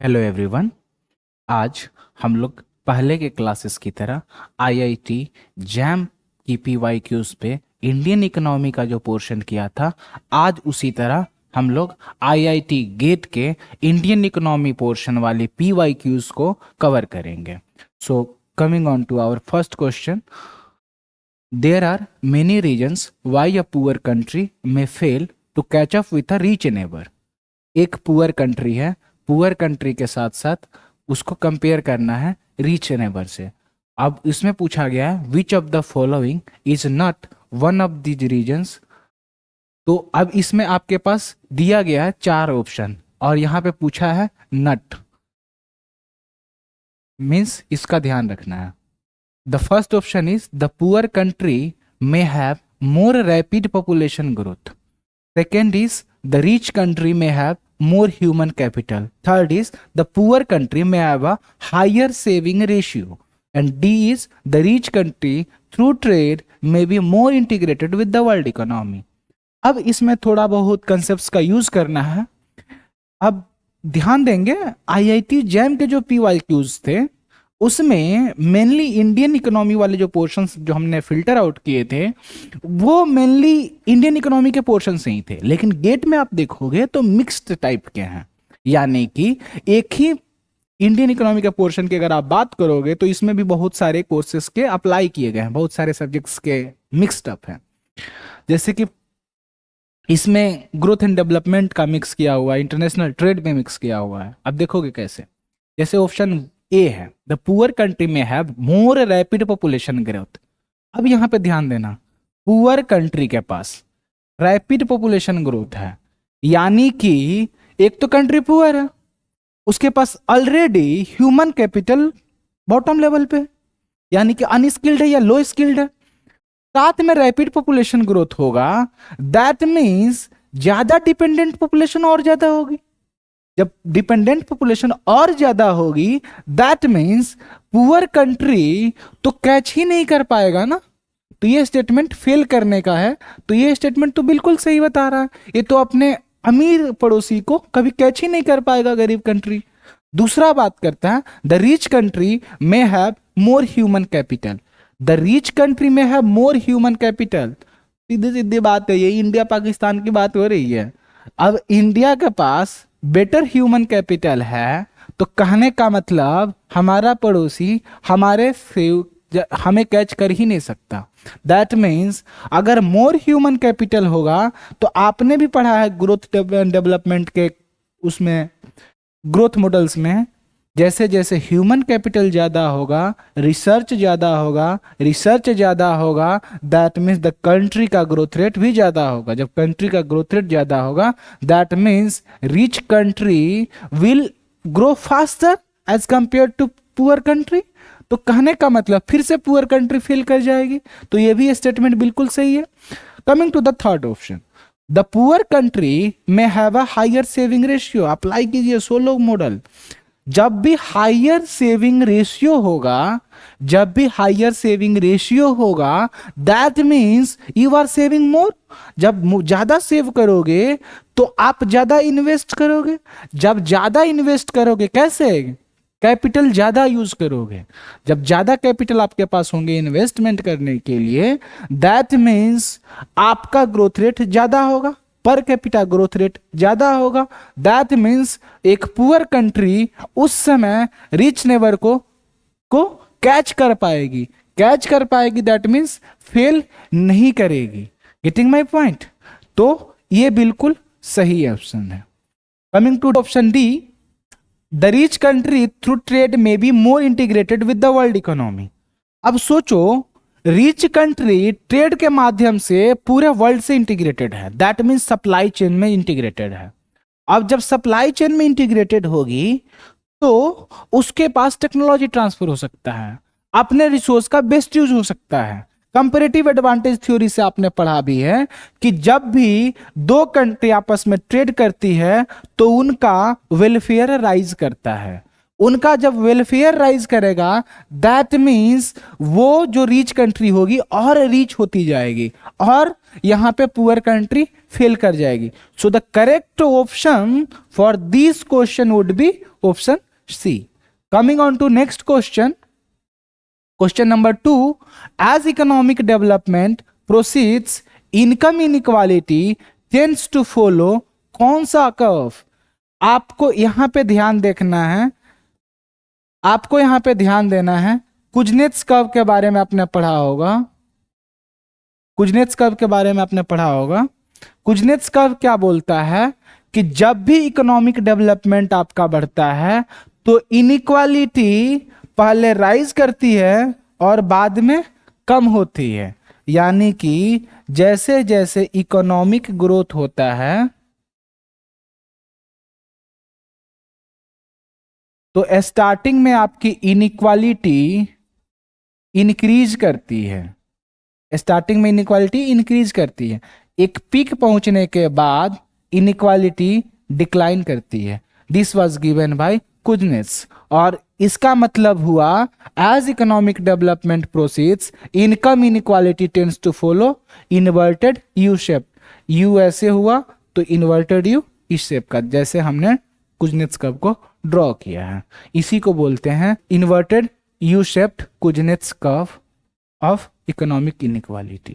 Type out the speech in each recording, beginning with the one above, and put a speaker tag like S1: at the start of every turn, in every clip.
S1: Hello everyone. आज हम लोग पहले के क्लासेस की तरह आईआईटी जैम की पीवाईक्यूज पे इंडियन इकोनॉमी का जो पोर्शन किया था, आज उसी तरह हम लोग आईआईटी गेट के इंडियन इकोनॉमी पोर्शन वाली पीवाईक्यूज को कवर करेंगे। So coming on to our first question, there are many reasons why a poor country may fail to catch up with a rich neighbour. एक पुअर कंट्री है, poor country के साथ साथ उसको कंपेयर करना है रिच नेबर से। अब इसमें पूछा गया है which of the following is not one of the reasons. तो अब इसमें आपके पास दिया गया है चार ऑप्शन और यहाँ पे पूछा है नट, मीन्स इसका ध्यान रखना है। The first option is the poor country may have more rapid population growth. Second is the rich country may have more human capital. Third is the poor country may have a higher saving ratio. And D is the rich country through trade may be more integrated with the world economy. अब इसमें थोड़ा बहुत concepts का use करना है। अब ध्यान देंगे आईआईटी जैम के जो पीवाईक्यूज थे उसमें मेनली इंडियन इकोनॉमी वाले जो पोर्शंस जो हमने फिल्टर आउट किए थे वो मेनली इंडियन इकोनॉमी के पोर्शन से ही थे, लेकिन गेट में आप देखोगे तो मिक्स्ड टाइप के हैं। यानी कि एक ही इंडियन इकोनॉमी के पोर्शन की अगर आप बात करोगे तो इसमें भी बहुत सारे कोर्सेज के अप्लाई किए गए हैं, बहुत सारे सब्जेक्ट्स के मिक्स्ड अप हैं। जैसे कि इसमें ग्रोथ एंड डेवलपमेंट का मिक्स किया हुआ है, इंटरनेशनल ट्रेड में मिक्स किया हुआ है। अब देखोगे कैसे, जैसे ऑप्शन ए है the poor country may have more rapid population growth. अब यहां पे ध्यान देना, पुअर कंट्री के पास रैपिड पॉपुलेशन ग्रोथ है, यानी कि एक तो कंट्री पुअर है, उसके पास already human capital bottom level पे, यानी कि अनस्किल्ड है या लो स्किल्ड है, साथ में रैपिड पॉपुलेशन ग्रोथ होगा। दैट मीन्स ज्यादा डिपेंडेंट पॉपुलेशन और ज्यादा होगी। जब डिपेंडेंट पॉपुलेशन और ज्यादा होगी दैट मीन्स पुअर कंट्री तो कैच ही नहीं कर पाएगा ना, तो ये स्टेटमेंट फेल करने का है। तो ये स्टेटमेंट तो बिल्कुल सही बता रहा है, ये तो अपने अमीर पड़ोसी को कभी कैच ही नहीं कर पाएगा गरीब कंट्री। दूसरा बात करता है the rich country may have more human capital. The rich country may have more human capital, सीधी सीधी बात है, ये इंडिया पाकिस्तान की बात हो रही है। अब इंडिया के पास बेटर ह्यूमन कैपिटल है तो कहने का मतलब हमारा पड़ोसी हमारे से हमें कैच कर ही नहीं सकता। दैट मीन्स अगर मोर ह्यूमन कैपिटल होगा तो आपने भी पढ़ा है ग्रोथ डेवलपमेंट के उसमें ग्रोथ मॉडल्स में, जैसे जैसे ह्यूमन कैपिटल ज़्यादा होगा रिसर्च ज़्यादा होगा, रिसर्च ज़्यादा होगा दैट मीन्स द कंट्री का ग्रोथ रेट भी ज़्यादा होगा। जब कंट्री का ग्रोथ रेट ज़्यादा होगा that means rich country will grow faster as compare to poor country. तो कहने का मतलब फिर से पुअर कंट्री फेल कर जाएगी, तो ये भी स्टेटमेंट बिल्कुल सही है। Coming to the third option, the poor country may have a higher saving ratio. Apply कीजिए सोलो मॉडल। जब भी हायर सेविंग रेशियो होगा, जब भी हायर सेविंग रेशियो होगा that means you are saving more. जब ज्यादा सेव करोगे तो आप ज्यादा इन्वेस्ट करोगे। जब ज्यादा इन्वेस्ट करोगे कैसे, कैपिटल ज्यादा यूज करोगे। जब ज्यादा कैपिटल आपके पास होंगे इन्वेस्टमेंट करने के लिए दैट मीन्स आपका ग्रोथ रेट ज्यादा होगा, पर कैपिटा ग्रोथ रेट ज्यादा होगा। दैट मीन्स एक पुअर कंट्री उस समय रिच नेबर को कैच कर पाएगी, कैच कर पाएगी दैट मीन्स फेल नहीं करेगी। Getting my point? तो ये बिल्कुल सही ऑप्शन है। Coming to option D, the rich country through trade may be more integrated with the world economy. अब सोचो रिच कंट्री ट्रेड के माध्यम से पूरे वर्ल्ड से इंटीग्रेटेड है, दैट मीन्स सप्लाई चेन में इंटीग्रेटेड है। अब जब सप्लाई चेन में इंटीग्रेटेड होगी तो उसके पास टेक्नोलॉजी ट्रांसफर हो सकता है, अपने रिसोर्स का बेस्ट यूज हो सकता है। कंपैरेटिव एडवांटेज थ्योरी से आपने पढ़ा भी है कि जब भी दो कंट्री आपस में ट्रेड करती है तो उनका वेलफेयर राइज करता है। उनका जब वेलफेयर राइज करेगा दैट मीन्स वो जो रिच कंट्री होगी और रिच होती जाएगी, और यहाँ पे पुअर कंट्री फेल कर जाएगी. So the correct option for this question would be option C. Coming on to next question. Question number 2, as economic development proceeds, income inequality tends to follow कौन सा curve? आपको यहां पे ध्यान देखना है, आपको यहां पे ध्यान देना है. कुजनेट्स कर्व के बारे में आपने पढ़ा होगा, कुजनेट्स कर्व के बारे में आपने पढ़ा होगा. कुजनेट्स कर्व क्या बोलता है कि जब भी इकोनॉमिक डेवलपमेंट आपका बढ़ता है तो इनइक्वालिटी पहले राइज करती है और बाद में कम होती है. यानी कि जैसे जैसे इकोनॉमिक ग्रोथ होता है तो स्टार्टिंग में आपकी इनइक्वालिटी इंक्रीज करती है, स्टार्टिंग में इनइक्वालिटी इंक्रीज करती है, एक पीक पहुंचने के बाद इनइक्वालिटी डिक्लाइन करती है. This was given by Kuznets. और इसका मतलब हुआ as economic development proceeds income inequality tends to follow inverted U shape. U ऐसे हुआ तो इन्वर्टेड यू इस शेप का, जैसे हमने कुजनेट्स कर्व को ड्रॉ किया है. इसी को बोलते हैं inverted U shaped Kuznets curve of economic inequality.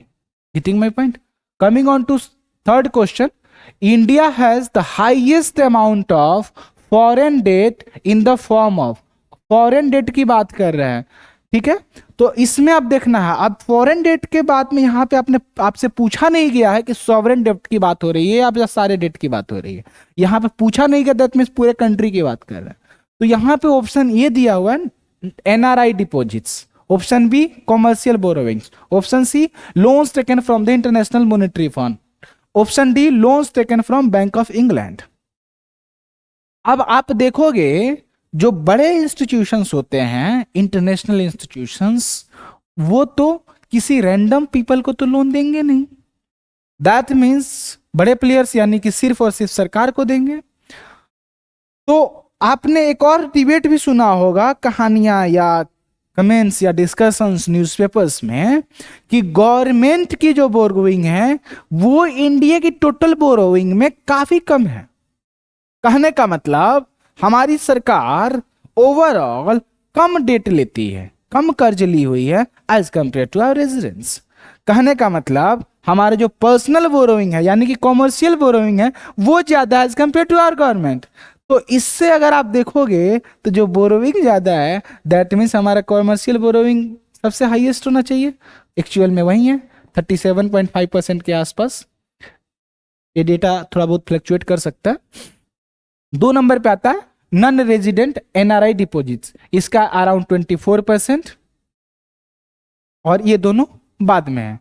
S1: Getting my point? Coming on to third question. India has the highest amount of foreign debt in the form of, foreign debt की बात कर रहे हैं, ठीक है. तो इसमें अब देखना है, अब फॉरेन डेट के बाद में यहाँ पे आपने आपसे पूछा नहीं गया है कि सॉवरेन डेट की बात हो रही है या सारे डेट की बात हो रही है. यहाँ पे पूछा नहीं गया, दैट मीन्स पूरे कंट्री की बात कर रहे हैं. तो यहाँ पे ऑप्शन ये दिया हुआ है NRI deposits, option B commercial borrowings, option C loans taken from the International Monetary Fund, option D loans taken from Bank of England. अब आप देखोगे जो बड़े इंस्टीट्यूशंस होते हैं, इंटरनेशनल इंस्टीट्यूशंस, वो तो किसी रैंडम पीपल को तो लोन देंगे नहीं. दैट मीन्स बड़े प्लेयर्स यानी कि सिर्फ और सिर्फ सरकार को देंगे. तो आपने एक और डिबेट भी सुना होगा, कहानियां या कमेंट्स या डिस्कशंस न्यूज़पेपर्स में, कि गवर्नमेंट की जो बोरोइंग है वो इंडिया की टोटल बोरोइंग में काफी कम है. कहने का मतलब हमारी सरकार ओवरऑल कम डेट लेती है, कम कर्ज ली हुई है as compare to our residence. कहने का मतलब हमारे जो पर्सनल बोरोइंग है यानी कि कॉमर्शियल बोरोइंग है वो ज्यादा as compare to our government. तो इससे अगर आप देखोगे तो जो बोरोइंग ज्यादा है दैट मीन्स हमारा कॉमर्शियल बोरोइंग सबसे हाईएस्ट होना चाहिए. एक्चुअल में वही है 37.5% के आसपास. ये डेटा थोड़ा बहुत फ्लक्चुएट कर सकता है. 2 नंबर पे आता है नॉन रेजिडेंट एनआरआई डिपॉजिट्स, इसका अराउंड 24%. और ये दोनों बाद में है,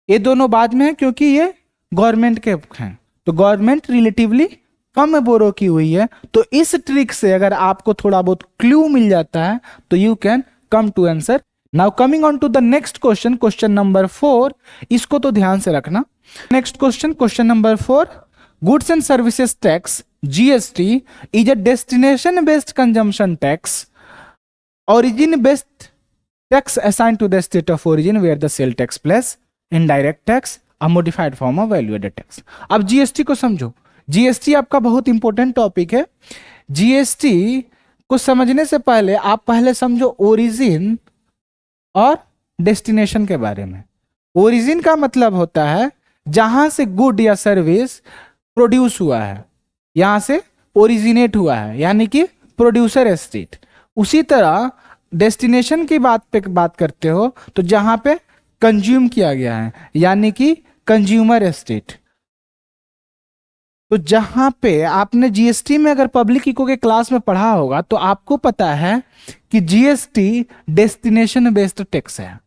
S1: ये दोनों बाद में है क्योंकि ये गवर्नमेंट के हैं. तो गवर्नमेंट रिलेटिवली कम बोरो की हुई है. तो इस ट्रिक से अगर आपको थोड़ा बहुत क्लू मिल जाता है तो you can come to answer. Now coming on to the next question, question number 4. इसको तो ध्यान से रखना. Next question, question number 4. Goods and services tax GST is a destination based consumption tax, origin based tax assigned to the state of origin where the sale takes place, indirect tax, a modified form of value added tax. अब GST को समझो. GST आपका बहुत important topic है. GST को समझने से पहले आप पहले समझो ओरिजिन और डेस्टिनेशन के बारे में. ओरिजिन का मतलब होता है जहां से गुड या सर्विस प्रोड्यूस हुआ है, यहां से ओरिजिनेट हुआ है यानी कि प्रोड्यूसर स्टेट. उसी तरह डेस्टिनेशन की बात करते हो तो जहां पे कंज्यूम किया गया है यानी कि कंज्यूमर स्टेट. तो जहां पे आपने जीएसटी में अगर पब्लिक इको के क्लास में पढ़ा होगा तो आपको पता है कि जीएसटी डेस्टिनेशन बेस्ड टैक्स है.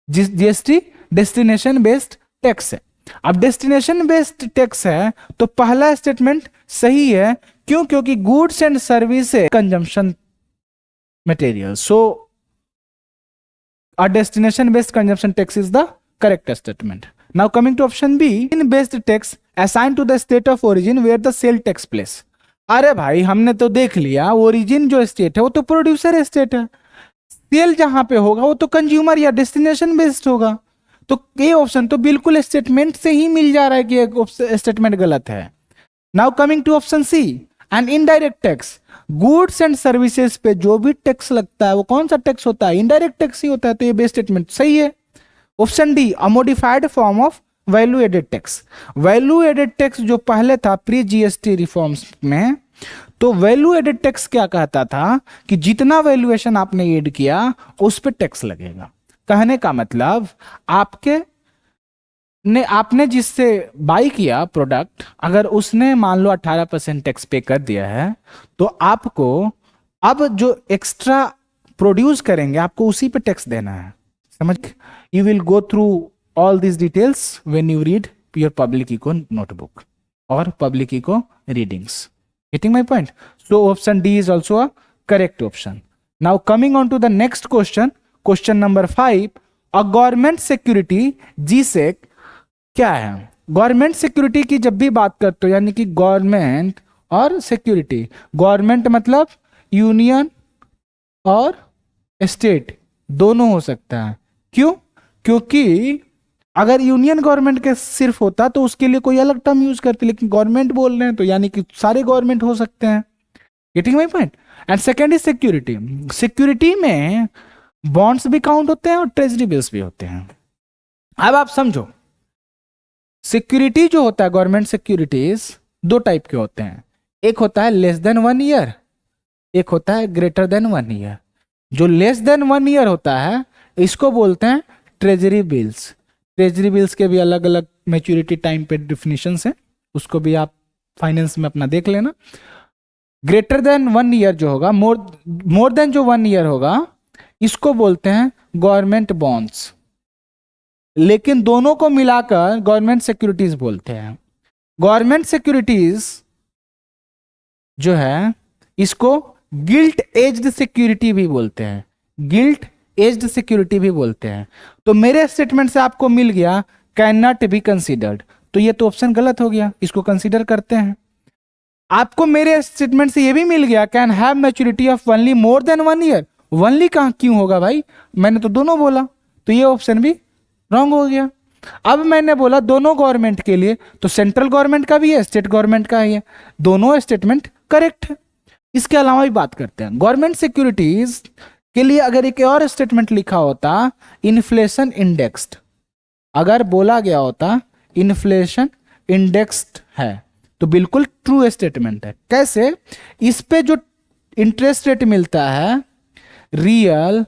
S1: जीएसटी डेस्टिनेशन बेस्ड टैक्स है. अब डेस्टिनेशन बेस्ड टैक्स है तो पहला स्टेटमेंट सही है. क्यों? क्योंकि goods and services consumption material. So a destination based consumption tax is the correct statement. Now coming to option B, in based tax assign to the state of origin where the sale takes place. अरे भाई हमने तो देख लिया origin जो state है वो तो प्रोड्यूसर स्टेट है, सेल जहां पे होगा वो तो कंज्यूमर या डेस्टिनेशन बेस्ड होगा. तो ये ऑप्शन तो बिल्कुल स्टेटमेंट से ही मिल जा रहा है कि स्टेटमेंट गलत है। Now coming to option C, an indirect tax, goods and services पे जो भी टैक्स लगता है वो कौन सा टैक्स होता है, इनडायरेक्ट टैक्स ही होता है, तो ये बेस स्टेटमेंट सही है। Option D, a modified form of value added tax, value added tax जो पहले था प्री जीएसटी रिफॉर्म्स में, तो वैल्यू एडेड टैक्स क्या कहता था कि जितना वैल्यूएशन आपने ऐड किया उस पर टैक्स लगेगा। कहने का मतलब आपने जिससे बाई किया प्रोडक्ट, अगर उसने मान लो 18% टैक्स पे कर दिया है, तो आपको अब जो एक्स्ट्रा प्रोड्यूस करेंगे आपको उसी पे टैक्स देना है। समझ? You will go through all this details when you read your public eco notebook और public eco readings. Getting my point? So option D is also a correct option. Now coming on to the next question, question number 5, a government security GSEC क्या है? Government security की जब भी बात करते हो, यानी कि गवर्नमेंट और सिक्योरिटी, गवर्नमेंट मतलब यूनियन और स्टेट दोनों हो सकता है। क्यों? क्योंकि अगर यूनियन गवर्नमेंट के सिर्फ होता तो उसके लिए कोई अलग टर्म यूज करते, लेकिन गवर्नमेंट बोल रहे हैं तो यानी कि सारे गवर्नमेंट हो सकते हैं। Getting my point? And second is security, security में बॉन्ड्स भी काउंट होते हैं और ट्रेजरी बिल्स भी होते हैं। अब आप समझो, सिक्योरिटी जो होता है गवर्नमेंट सिक्योरिटीज दो टाइप के होते हैं, एक होता है लेस देन 1 ईयर, एक होता है ग्रेटर देन 1 ईयर। जो लेस देन 1 ईयर होता है इसको बोलते हैं ट्रेजरी बिल्स। ट्रेजरी बिल्स के भी अलग अलग मैच्योरिटी टाइम पे डिफिनीशंस हैं, उसको भी आप फाइनेंस में अपना देख लेना। ग्रेटर देन 1 ईयर जो होगा, मोर देन जो 1 ईयर होगा, इसको बोलते हैं गवर्नमेंट बॉन्ड्स। लेकिन दोनों को मिलाकर गवर्नमेंट सिक्योरिटीज बोलते हैं। गवर्नमेंट सिक्योरिटीज जो है इसको गिल्ट एज्ड सिक्योरिटी भी बोलते हैं, गिल्ट एज्ड सिक्योरिटी भी बोलते हैं। तो मेरे स्टेटमेंट से आपको मिल गया कैन नॉट बी कंसीडर्ड, तो ये तो ऑप्शन गलत हो गया, इसको कंसीडर करते हैं। आपको मेरे स्टेटमेंट से ये भी मिल गया can have maturity of only more than 1 year, only कहां क्यों होगा भाई, मैंने तो दोनों बोला, तो ये ऑप्शन भी रॉन्ग हो गया। अब मैंने बोला दोनों गवर्नमेंट के लिए, तो सेंट्रल गवर्नमेंट का भी है स्टेट गवर्नमेंट का ही है, दोनों स्टेटमेंट करेक्ट है। इसके अलावा भी बात करते हैं गवर्नमेंट सिक्योरिटीज के लिए। अगर एक और स्टेटमेंट लिखा होता इन्फ्लेशन इंडेक्स्ड, अगर बोला गया होता इन्फ्लेशन इंडेक्स्ड है तो बिल्कुल ट्रू स्टेटमेंट है। कैसे? इस पे जो इंटरेस्ट रेट मिलता है रियल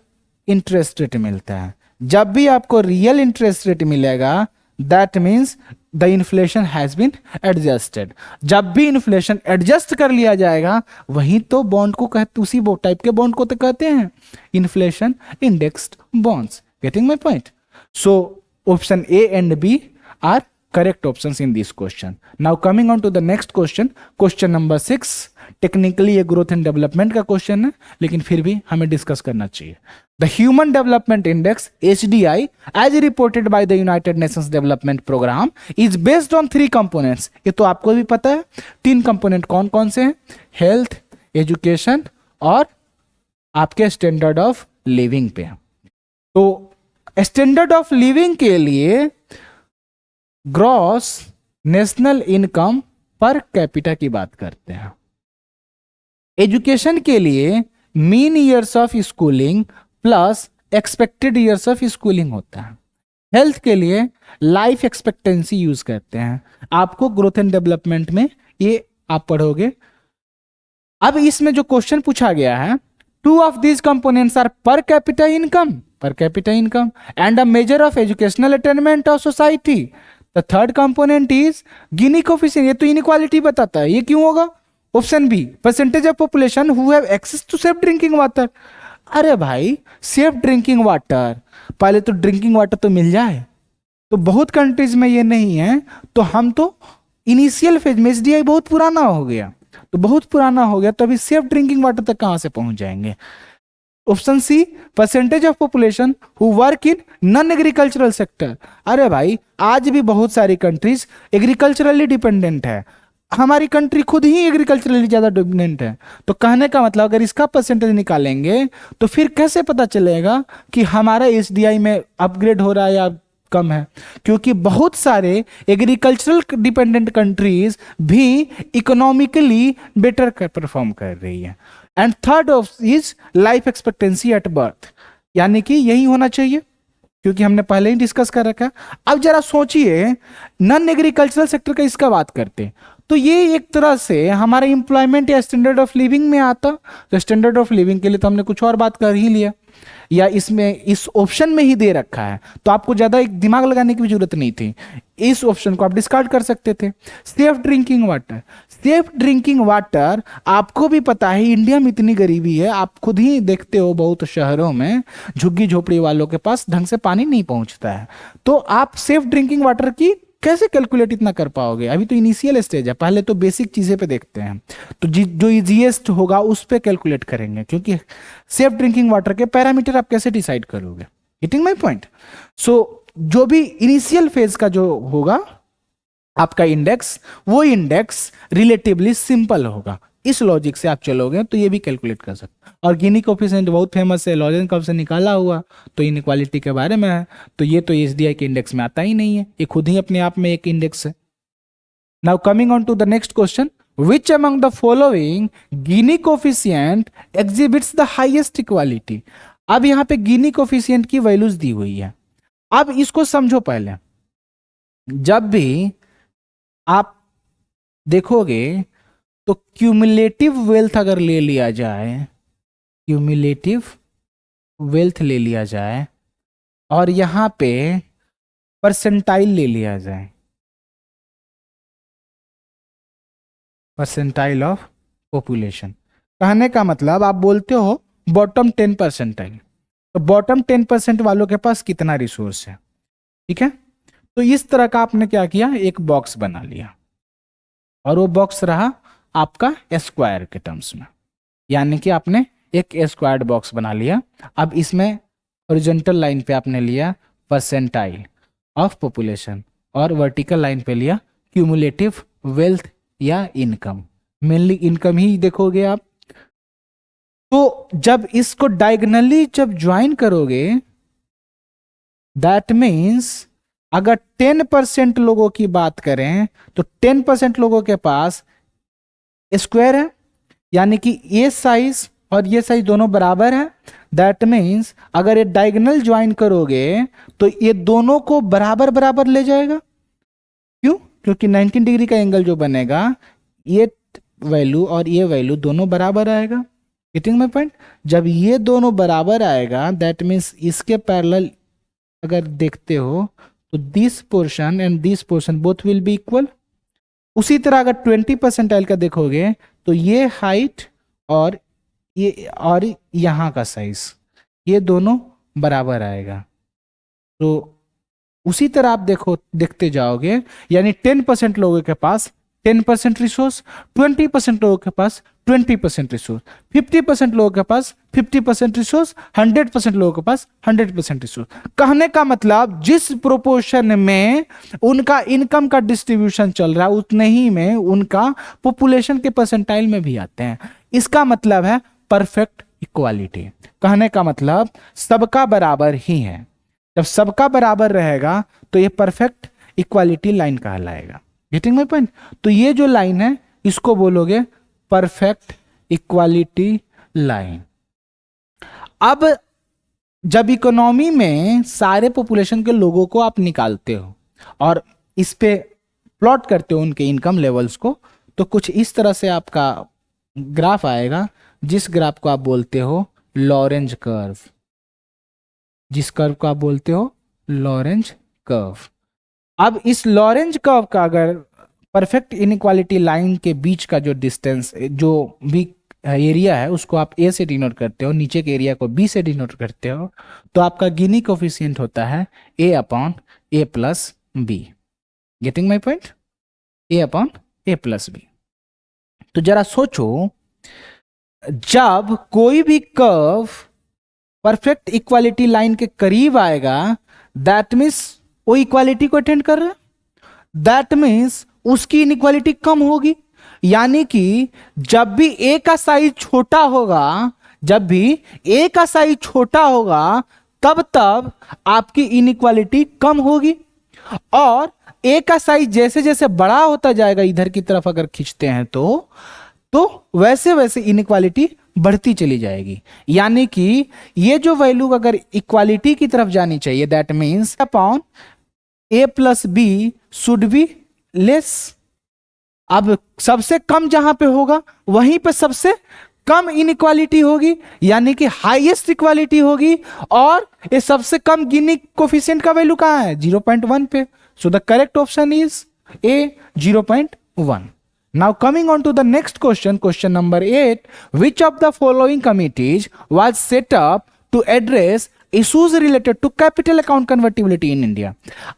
S1: इंटरेस्ट रेट मिलता है। जब भी आपको रियल इंटरेस्ट रेट मिलेगा that means the inflation has been adjusted. जब भी इन्फ्लेशन एडजस्ट कर लिया जाएगा वही तो बॉन्ड को कहते, उसी टाइप के बॉन्ड को तो कहते हैं inflation indexed bonds. Getting my point? So option A and B are correct options in this question. Now coming on to the next question, question number 6, technically ये ग्रोथ एंड डेवलपमेंट का question है लेकिन फिर भी हमें discuss करना चाहिए। The human development index HDI as reported by the United Nations development programme is based on 3 components. ये तो आपको भी पता है, 3 कंपोनेंट कौन कौन से हैं? हेल्थ, एजुकेशन और आपके स्टैंडर्ड ऑफ लिविंग पे। तो स्टैंडर्ड ऑफ लिविंग के लिए gross national income per capita की बात करते हैं। एजुकेशन के लिए mean years of schooling plus expected years of schooling होता है। हेल्थ के लिए लाइफ एक्सपेक्टेंसी यूज करते हैं। आपको ग्रोथ एंड डेवलपमेंट में ये आप पढ़ोगे। अब इसमें जो क्वेश्चन पूछा गया है, 2 of these components are per capita income and a measure of educational attainment of society. The third component is Gini coefficient. ये तो इनइक्वालिटी बताता है, ये क्यों होगा? Option B, percentage of population who have access to safe drinking water. अरे भाई safe drinking water, पहले तो ड्रिंकिंग वाटर तो मिल जाए, तो बहुत कंट्रीज में ये नहीं है, तो हम तो इनिशियल फेज में HDI बहुत पुराना हो गया, तो अभी सेफ ड्रिंकिंग वाटर तक कहां से पहुंच जाएंगे? Option C, percentage of population who work in non agricultural sector. अरे भाई आज भी बहुत सारी कंट्रीज एग्रीकल्चरली डिपेंडेंट है, हमारी कंट्री खुद ही एग्रीकल्चरली ज्यादा डिपेंडेंट है। तो कहने का मतलब अगर इसका परसेंटेज निकालेंगे तो फिर कैसे पता चलेगा कि हमारा HDI में अपग्रेड हो रहा है या कम है, क्योंकि बहुत सारे एग्रीकल्चरल डिपेंडेंट कंट्रीज भी इकोनॉमिकली बेटर परफॉर्म कर रही है। And third of is life expectancy at birth, यानी कि यही होना चाहिए, क्योंकि हमने पहले ही डिस्कस कर रखा है। अब जरा सोचिए, नॉन एग्रीकल्चरल सेक्टर का इसका बात करते हैं, तो ये एक तरह से हमारे एम्प्लॉयमेंट या स्टैंडर्ड ऑफ लिविंग में आता। तो स्टैंडर्ड ऑफ लिविंग के लिए तो हमने कुछ और बात कर ही लिया, या इसमें इस ऑप्शन में ही दे रखा है, तो आपको ज्यादा एक दिमाग लगाने की भी जरूरत नहीं थी, इस ऑप्शन को आप डिस्कार्ड कर सकते थे। Safe drinking water, safe drinking water आपको भी पता है इंडिया में इतनी गरीबी है, आप खुद ही देखते हो बहुत शहरों में झुग्गी झोपड़ी वालों के पास ढंग से पानी नहीं पहुंचता है, तो आप सेफ ड्रिंकिंग वाटर की कैसे कैलकुलेट इतना कर पाओगे? अभी तो इनिशियल स्टेज है, पहले तो बेसिक चीजें पे देखते हैं, तो जो इजीएस्ट होगा उस पे कैलकुलेट करेंगे, क्योंकि सेफ ड्रिंकिंग वाटर के पैरामीटर आप कैसे डिसाइड करोगे? Getting my point? सो जो भी इनिशियल फेज का जो होगा आपका इंडेक्स, वो इंडेक्स रिलेटिवली सिंपल होगा। इस लॉजिक से आप चलोगे तो ये भी कैलकुलेट कर सकते। और गिनी कोफिशिएंट बहुत फेमस है, लॉरेंस कर्व से निकाला हुआ, तो इनइक्वालिटी के बारे में है, तो ये तो एसडीआई के इंडेक्स में आता ही नहीं है, ये खुद ही अपने आप में एक इंडेक्स है। Now coming on to the next question, which among the following Gini coefficient exhibits the highest equality. अब यहाँ पे गिनी कोफिशिएंट की वैल्यूज दी हुई है। अब इसको समझो, पहले जब भी आप देखोगे तो क्यूमुलेटिव वेल्थ अगर ले लिया जाए, क्यूमुलेटिव वेल्थ ले लिया जाए और यहां पे परसेंटाइल ले लिया जाए, परसेंटाइल ऑफ पॉपुलेशन, कहने का मतलब आप बोलते हो बॉटम 10 परसेंटाइल, तो बॉटम 10% वालों के पास कितना रिसोर्स है, ठीक है। तो इस तरह का आपने क्या किया, एक बॉक्स बना लिया, और वो बॉक्स रहा आपका स्क्वायर के टर्म्स में, यानी कि आपने एक स्क्वायर्ड बॉक्स बना लिया। अब इसमें हॉरिजॉन्टल लाइन पे आपने लिया परसेंटाइल ऑफ पॉपुलेशन और वर्टिकल लाइन पे लिया क्यूमुलेटिव वेल्थ या इनकम, मेनली इनकम ही देखोगे आप। तो जब इसको डायगोनली जब ज्वाइन करोगे, दैट मीन्स अगर 10% लोगों की बात करें तो 10% लोगों के पास स्क्वायर है, यानी कि ये साइज और ये साइज दोनों बराबर है। दैट मीन्स अगर ये डायगोनल ज्वाइन करोगे तो ये दोनों को बराबर बराबर ले जाएगा। क्यों? क्योंकि 90 डिग्री का एंगल जो बनेगा, ये वैल्यू और ये वैल्यू दोनों बराबर आएगा। Getting my point? जब ये दोनों बराबर आएगा, दैट मीन्स इसके पैरेलल अगर देखते हो तो this portion and this portion both will be equal. उसी तरह अगर 20 परसेंटाइल का देखोगे तो ये हाइट और यहाँ का साइज, ये दोनों बराबर आएगा। तो उसी तरह आप देखते जाओगे, यानी 10% लोगों के पास 10% रिसोर्स, 20% लोगों के पास 20% रिसोर्स, 50% लोगों के पास 50% रिसोर्स, 100% लोगों के पास 100% रिसोर्स। कहने का मतलब जिस प्रोपोर्शन में उनका इनकम का डिस्ट्रीब्यूशन चल रहा है, उतने ही में उनका पॉपुलेशन के परसेंटाइल में भी आते हैं। इसका मतलब है परफेक्ट इक्वालिटी। कहने का मतलब सबका बराबर ही है। जब सबका बराबर रहेगा तो ये परफेक्ट इक्वालिटी लाइन कहलाएगा। Getting my point? तो ये जो लाइन है इसको बोलोगे परफेक्ट इक्वालिटी लाइन। अब जब इकोनॉमी में सारे पॉपुलेशन के लोगों को आप निकालते हो और इस पे प्लॉट करते हो उनके इनकम लेवल्स को, तो कुछ इस तरह से आपका ग्राफ आएगा, जिस ग्राफ को आप बोलते हो लॉरेंज कर्व, जिस कर्व को आप बोलते हो लॉरेंज कर्व। अब इस लॉरेंज कर्व का अगर परफेक्ट इनइक्वालिटी लाइन के बीच का जो डिस्टेंस, जो भी एरिया है, उसको आप ए से डिनोट करते हो, नीचे के एरिया को बी से डिनोट करते हो, तो आपका गिनी कोफिशिएंट होता है A upon A plus B. Getting my point? A upon A plus B. तो जरा सोचो, जब कोई भी कर्व परफेक्ट इक्वालिटी लाइन के करीब आएगा, दैट मीन्स वो इक्वालिटी को अटेंड कर रहा है, दैट मीन्स उसकी इनइक्वालिटी कम होगी। यानी कि जब भी ए का साइज छोटा होगा, जब भी ए का साइज छोटा होगा, तब तब आपकी इनइक्वालिटी कम होगी, और ए का साइज जैसे जैसे बड़ा होता जाएगा इधर की तरफ अगर खींचते हैं तो वैसे वैसे इनइक्वालिटी बढ़ती चली जाएगी। यानी कि ये जो वैल्यू अगर इक्वालिटी की तरफ जानी चाहिए, that means upon A plus B should be less. अब सबसे कम जहां पे होगा वहीं पे सबसे कम इनइक्वालिटी होगी, यानी कि हाईएस्ट इक्वालिटी होगी, और ये सबसे कम गिनी कोफिशिएंट का वैल्यू कहां है, 0.1 पे। सो the correct option is a, 0.1। Now coming on to the next question, question number 8, which of the following committees was set up to address issues related to capital account convertibility in India?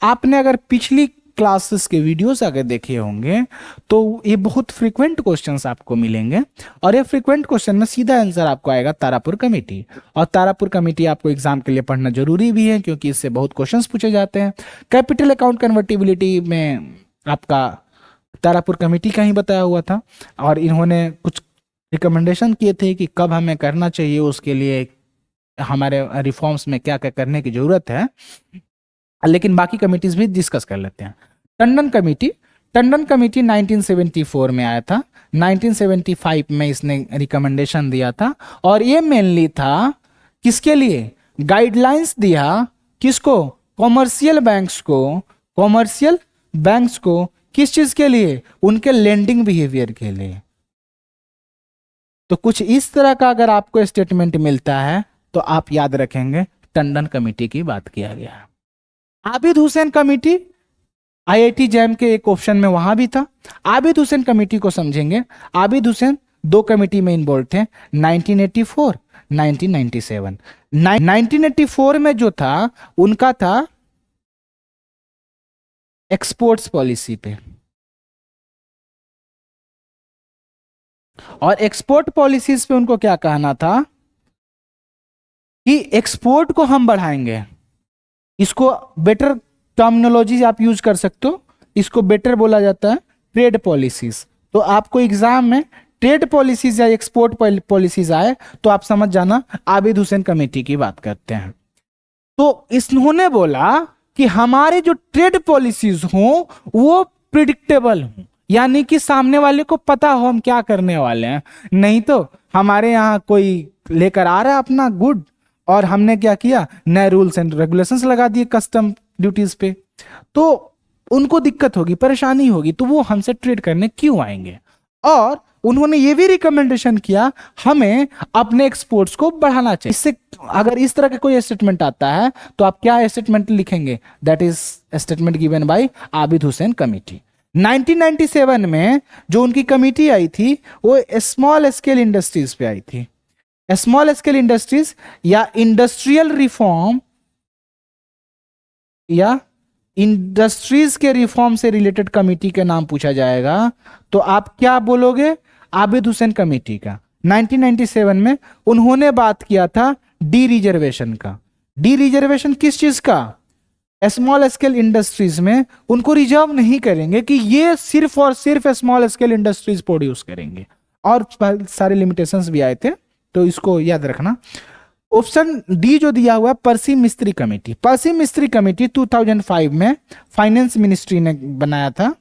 S1: आपने अगर पिछली classes के videos अगर देखे होंगे तो ये बहुत फ्रीक्वेंट क्वेश्चंस आपको मिलेंगे, और ये फ्रीक्वेंट क्वेश्चन में सीधा आंसर आपको आएगा तारापुर कमेटी। और तारापुर कमेटी आपको एग्जाम के लिए पढ़ना जरूरी भी है, क्योंकि इससे बहुत क्वेश्चंस पूछे जाते हैं। कैपिटल अकाउंट कन्वर्टिबिलिटी में आपका तारापुर कमेटी का ही बताया हुआ था, और इन्होंने कुछ रिकमेंडेशन किए थे कि कब हमें करना चाहिए, उसके लिए हमारे रिफॉर्म्स में क्या क्या करने की जरूरत है। लेकिन बाकी कमिटीज भी डिस्कस कर लेते हैं। टंडन कमेटी 1974 में आया था, 1975 में इसने रिकमेंडेशन दिया था, और ये मेनली था किसके लिए, गाइडलाइंस दिया किसको, कॉमर्शियल बैंक्स को किस चीज के लिए, उनके लेंडिंग बिहेवियर के लिए। तो कुछ इस तरह का अगर आपको स्टेटमेंट मिलता है तो आप याद रखेंगे टंडन कमेटी की बात किया गया है। Abid Hussain committee IIT jam के एक ऑप्शन में वहां भी था। आबिद हुसैन कमेटी को समझेंगे। आबिद हुसैन दो कमेटी में इन्वॉल्व थे, 1984, 1997। 1984 में जो था उनका था एक्सपोर्ट्स पॉलिसी पे, और एक्सपोर्ट पॉलिसीज पे उनको क्या कहना था कि एक्सपोर्ट को हम बढ़ाएंगे। इसको बेटर टर्मिनोलॉजी आप यूज कर सकते हो, इसको बेटर बोला जाता है ट्रेड पॉलिसीज। तो आपको एग्जाम में ट्रेड पॉलिसीज या एक्सपोर्ट पॉलिसीज आए तो आप समझ जाना आबिद हुसैन कमेटी की बात करते हैं। तो इन्होंने बोला कि हमारे जो ट्रेड पॉलिसीज हों वो प्रिडिक्टेबल हों, यानी कि सामने वाले को पता हो हम क्या करने वाले हैं। नहीं तो हमारे यहाँ कोई लेकर आ रहा है अपना गुड, और हमने क्या किया, नए रूल्स एंड रेगुलेशंस लगा दिए कस्टम ड्यूटीज पे, तो उनको दिक्कत होगी, परेशानी होगी, तो वो हमसे ट्रेड करने क्यों आएंगे। और उन्होंने ये भी रिकमेंडेशन किया हमें अपने एक्सपोर्ट्स को बढ़ाना चाहिए। इससे अगर इस तरह का कोई स्टेटमेंट आता है तो आप क्या स्टेटमेंट लिखेंगे, that is statement given by Abid Hussain committee. 1997 में जो उनकी कमेटी आई थी वो स्मॉल स्केल इंडस्ट्रीज पे आई थी। स्मॉल स्केल इंडस्ट्रीज या इंडस्ट्रियल रिफॉर्म या इंडस्ट्रीज के रिफॉर्म से रिलेटेड कमेटी के नाम पूछा जाएगा तो आप क्या बोलोगे, आबिद हुसैन कमेटी का। 1997 में उन्होंने बात किया था डी रिजर्वेशन का। डी रिजर्वेशन किस चीज का, स्मॉल स्केल इंडस्ट्रीज में उनको रिजर्व नहीं करेंगे कि ये सिर्फ और सिर्फ स्मॉल स्केल इंडस्ट्रीज प्रोड्यूस करेंगे, और सारे लिमिटेशंस भी आए थे, तो इसको याद रखना। ऑप्शन डी जो दिया हुआ है पर्सी मिस्त्री कमेटी। पर्सी मिस्त्री कमेटी 2005 में फाइनेंस मिनिस्ट्री ने बनाया था,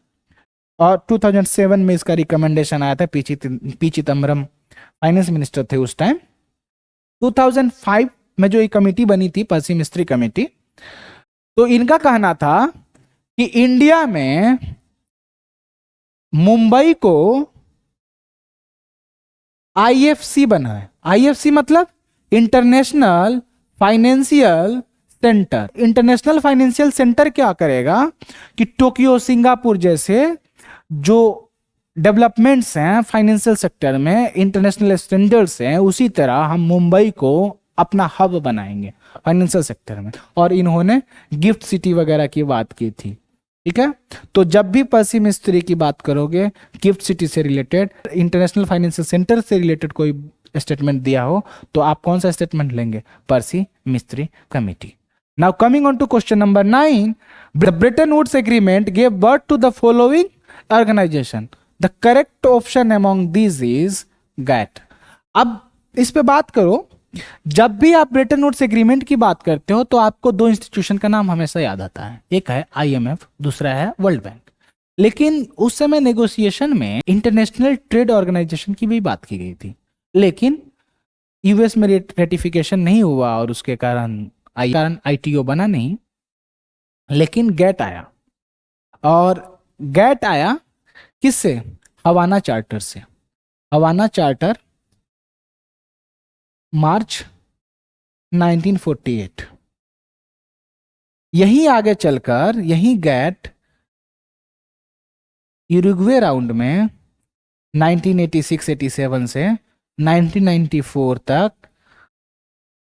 S1: और 2007 में इसका रिकमेंडेशन आया था। पी चिदम्बरम फाइनेंस मिनिस्टर थे उस टाइम। 2005 में जो ये कमेटी बनी थी पर्सी मिस्त्री कमेटी, तो इनका कहना था कि इंडिया में मुंबई को आईएफसी बना है। आईएफसी मतलब international financial centre. International financial centre क्या करेगा कि टोक्यो, सिंगापुर जैसे जो डेवलपमेंट्स हैं फाइनेंशियल सेक्टर में, इंटरनेशनल स्टैंडर्ड्स हैं, उसी तरह हम मुंबई को अपना हब बनाएंगे फाइनेंशियल सेक्टर में। और इन्होंने गिफ्ट सिटी वगैरह की बात की थी, ठीक है। तो जब भी पर्सी मिस्त्री की बात करोगे, गिफ्ट सिटी से रिलेटेड, इंटरनेशनल फाइनेंशियल सेंटर से रिलेटेड कोई स्टेटमेंट दिया हो तो आप कौन सा स्टेटमेंट लेंगे, Percy Mistry committee. Now coming on to question number 9, the Bretton Woods agreement gave birth to the following organisation, the correct option among these is GATT. अब इस पे बात करो जब भी आप ब्रेटन वुड्स एग्रीमेंट की बात करते हो तो आपको दो इंस्टीट्यूशन का नाम हमेशा याद आता है, एक है आईएमएफ, दूसरा है वर्ल्ड बैंक। लेकिन उस समय नेगोशिएशन में इंटरनेशनल ट्रेड ऑर्गेनाइजेशन की भी बात की गई थी, लेकिन यूएस में रेटिफिकेशन नहीं हुआ और उसके कारण आईटीओ बना नहीं। लेकिन गैट आया, और गैट आया किससे? हवाना चार्टर से। हवाना चार्टर मार्च 1948। यही आगे चलकर यही गैट यूरुग्वे राउंड में 1986-87 से 1994 तक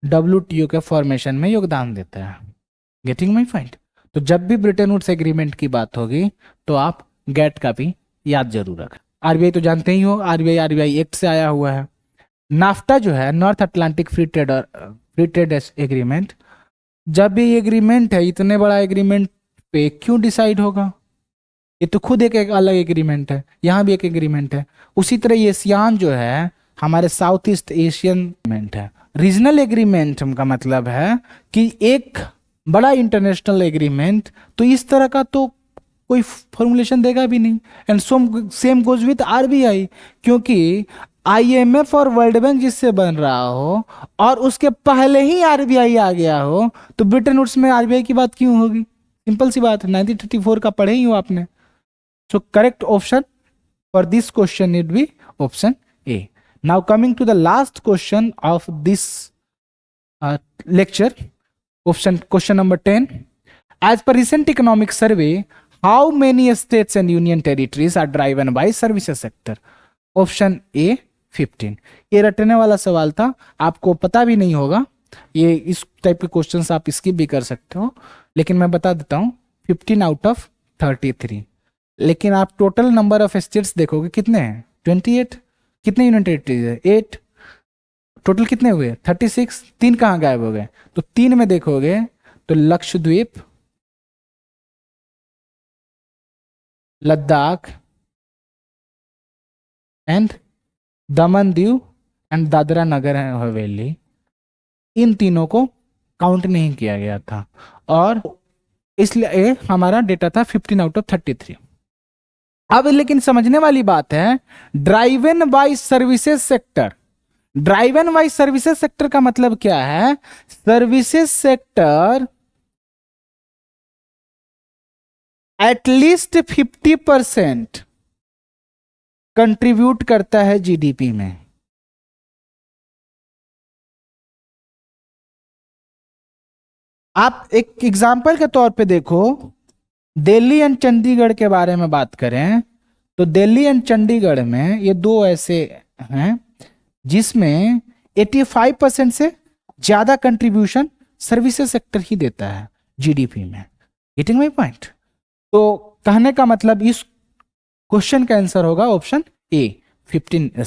S1: डब्ल्यूटीओ के फॉर्मेशन में योगदान देता है। Getting my point? तो जब भी ब्रिटेन वुड्स एग्रीमेंट की बात होगी तो आप गैट का भी याद जरूर रखें। आरबीआई तो जानते ही हो, आरबीआई एक्ट से आया हुआ है। नाफ्टा जो है, north Atlantic free trade agreement, जब भी एग्रीमेंट है, इतने बड़ा एग्रीमेंट पे क्यों डिसाइड होगा? ये तो खुद एक अलग एग्रीमेंट है, यहाँ भी एक एग्रीमेंट है। उसी तरह एशियान जो है हमारे साउथ ईस्ट एशियन एग्रीमेंट है। रीजनल एग्रीमेंट का मतलब है कि एक बड़ा इंटरनेशनल एग्रीमेंट, तो इस तरह का तो कोई फॉर्मुलेशन देगा भी नहीं। And same goes with RBI, क्योंकि आईएमएफ और वर्ल्ड बैंक जिससे बन रहा हो और उसके पहले ही आरबीआई आ गया हो, तो ब्रिटेन वुड्स में आरबीआई की बात क्यों होगी? सिंपल सी बात है, 1934 का पढ़े ही हो आपने। So correct option for this question it be option A. Now coming to the last question of this lecture, question number 10. As per recent economic survey, how many states and union territories are driven by services sector? Option A 15. ये रटने वाला सवाल था, आपको पता भी नहीं होगा। ये इस टाइप के क्वेश्चंस आप स्किप भी कर सकते हो, लेकिन मैं बता देता हूँ 15 आउट ऑफ 33। लेकिन आप टोटल नंबर ऑफ स्टेट्स देखोगे कितने हैं? 28। कितने यूनियन टेरिटरीज है? 8। टोटल कितने हुए? 36। 3 कहाँ गायब हो गए? तो 3 में देखोगे तो लक्षद्वीप, लद्दाख एंड दमन दीव एंड दादरा नगर हवेली, इन तीनों को काउंट नहीं किया गया था, और इसलिए हमारा डेटा था 15 आउट ऑफ 33। अब लेकिन समझने वाली बात है, driven by services sector. Driven by services sector का मतलब क्या है? सर्विसेज सेक्टर एटलीस्ट 50% कंट्रीब्यूट करता है जीडीपी में। आप एक एग्जाम्पल के तौर पे देखो, दिल्ली एंड चंडीगढ़ के बारे में बात करें तो दिल्ली एंड चंडीगढ़ में ये दो ऐसे हैं जिसमें 85% से ज्यादा कंट्रीब्यूशन सर्विसेज सेक्टर ही देता है जीडीपी में। Getting my point? तो कहने का मतलब इस क्वेश्चन का आंसर होगा option A, 15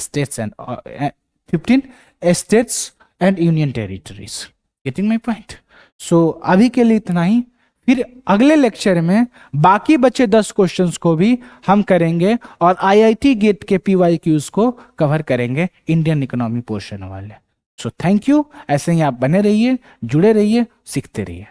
S1: states and union territories. Getting my point? So अभी के लिए इतना ही। फिर अगले लेक्चर में बाकी बचे 10 क्वेश्चंस को भी हम करेंगे और आईआईटी गेट के पीवाईक्यूज को कवर करेंगे, इंडियन इकोनॉमी पोर्शन वाले। So thank you. ऐसे ही आप बने रहिए, जुड़े रहिए, सीखते रहिए।